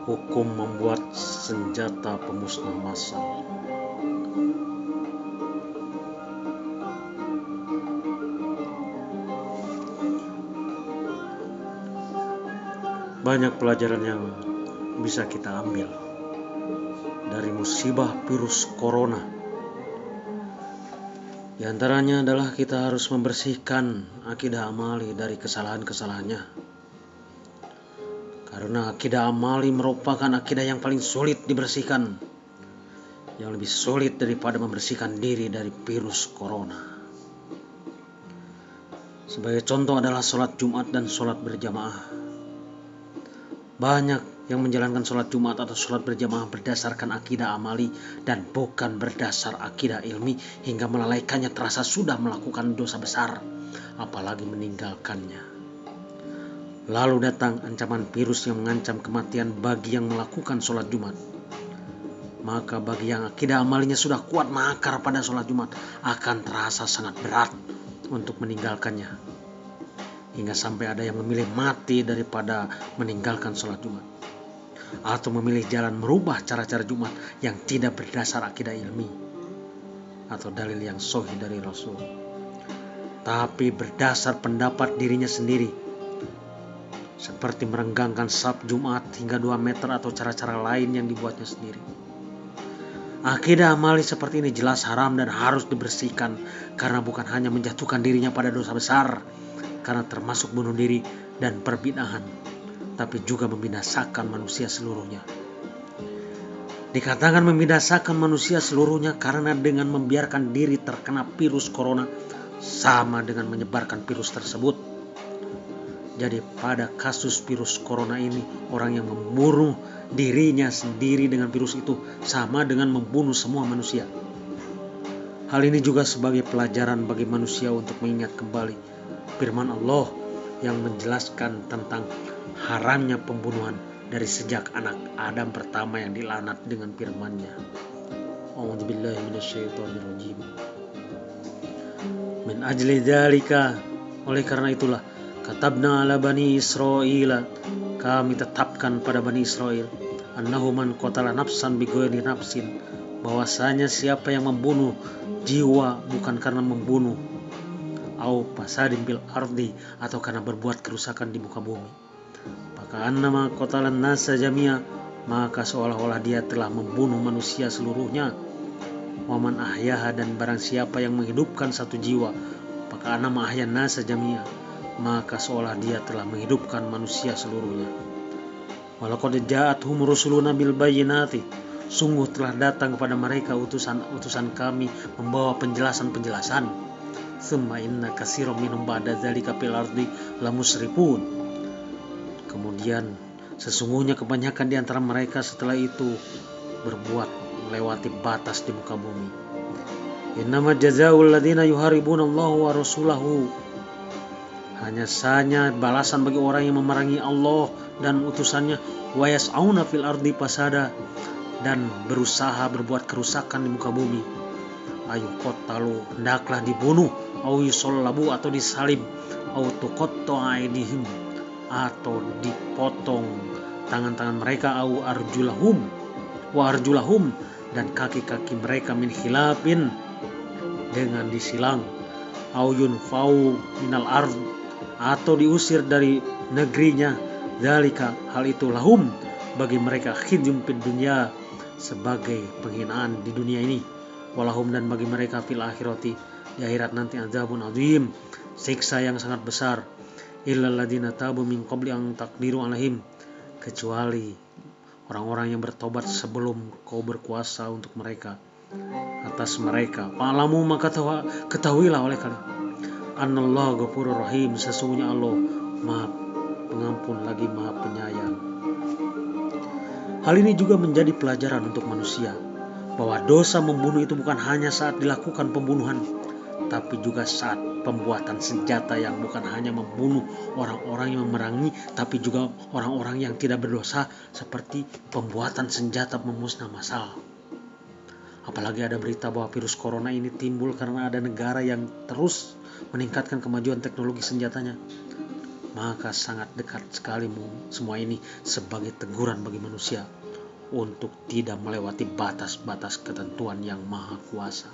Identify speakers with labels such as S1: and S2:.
S1: Hukum membuat senjata pemusnah massal. Banyak pelajaran yang bisa kita ambil dari musibah virus corona. Di antaranya adalah kita harus membersihkan akidah amali dari kesalahan-kesalahannya. Karena akidah amali merupakan akidah yang paling sulit dibersihkan, yang lebih sulit daripada membersihkan diri dari virus corona. Sebagai contoh adalah sholat Jumat dan sholat berjamaah. Banyak yang menjalankan sholat Jumat atau sholat berjamaah berdasarkan akidah amali dan bukan berdasar akidah ilmi, hingga melalaikannya terasa sudah melakukan dosa besar, apalagi meninggalkannya. Lalu datang ancaman virus yang mengancam kematian bagi yang melakukan sholat Jumat. Maka bagi yang akidah amalinya sudah kuat mengakar pada sholat Jumat, akan terasa sangat berat untuk meninggalkannya. Hingga sampai ada yang memilih mati daripada meninggalkan sholat Jumat, atau memilih jalan merubah cara-cara Jumat yang tidak berdasar akidah ilmi atau dalil yang sahih dari Rasul, tapi berdasar pendapat dirinya sendiri, seperti merenggangkan saf Jumat hingga 2 meter atau cara-cara lain yang dibuatnya sendiri. Akidah amali seperti ini jelas haram dan harus dibersihkan, karena bukan hanya menjatuhkan dirinya pada dosa besar, karena termasuk bunuh diri dan perbid'ahan, tapi juga membinasakan manusia seluruhnya. Dikatakan membinasakan manusia seluruhnya karena dengan membiarkan diri terkena virus corona sama dengan menyebarkan virus tersebut. Jadi pada kasus virus corona ini, orang yang membunuh dirinya sendiri dengan virus itu sama dengan membunuh semua manusia. Hal ini juga sebagai pelajaran bagi manusia untuk mengingat kembali firman Allah yang menjelaskan tentang haramnya pembunuhan dari sejak anak Adam pertama yang dilaknat dengan firman-Nya. A'udzubillahi minasyaitonirrajim. Min ajli dzalika, oleh karena itulah, katabna ala bani Israil, kami tetapkan pada Bani Israel, annahu man qatala nafsan bighairi nafsin, bahwasanya siapa yang membunuh jiwa bukan karena membunuh, au fasadin bil ardi, atau karena berbuat kerusakan di muka bumi, maka annama qatalan nasa jamia, maka seolah-olah dia telah membunuh manusia seluruhnya. Waman ahyaha, dan barang siapa yang menghidupkan satu jiwa, maka annama ahyan nasa jamia, maka seolah dia telah menghidupkan manusia seluruhnya. Walaqad ja'athum rusuluna bil bayyinati, sungguh telah datang kepada mereka utusan kami membawa penjelasan-penjelasan. Tsumma inna katsiran minhum ba'da dzalika fil ardi lamusrifun, kemudian sesungguhnya kebanyakan di antara mereka setelah itu berbuat melewati batas di muka bumi. Innama jazaa'ul ladzina yuharibuna Allah wa rasulahu, hanya saja balasan bagi orang yang memerangi Allah dan utusannya, wa yas'auna fil ardi fasada, dan berusaha berbuat kerusakan di muka bumi, ayu qatalu, hendaklah dibunuh, au yusallabu, atau disalib, au tuqatta aydihim, atau dipotong tangan-tangan mereka, au arjulahum wa arjulahum, dan kaki-kaki mereka min khilafin, dengan disilang, au yunfau minal ard, atau diusir dari negerinya, dzalika, hal itu, lahum, bagi mereka, khizyun fid dunya, sebagai penghinaan di dunia ini, walahum, dan bagi mereka fil akhirati, di akhirat nanti, azabun azim, siksa yang sangat besar, illal ladzina tabu min qabli an taqdiru alaihim, kecuali orang-orang yang bertobat sebelum kau berkuasa untuk mereka, atas mereka. Fa'lamu, maka ketahuilah oleh kalian, annallaha ghafurur rahim, sesungguhnya Allah Maha Pengampun lagi Maha Penyayang. Hal ini juga menjadi pelajaran untuk manusia, bahwa dosa membunuh itu bukan hanya saat dilakukan pembunuhan, tapi juga saat pembuatan senjata yang bukan hanya membunuh orang-orang yang memerangi, tapi juga orang-orang yang tidak berdosa, seperti pembuatan senjata pemusnah massal. Apalagi ada berita bahwa virus corona ini timbul karena ada negara yang terus meningkatkan kemajuan teknologi senjatanya. maka sangat dekat sekali semua ini sebagai teguran bagi manusia untuk tidak melewati batas-batas ketentuan yang maha kuasa.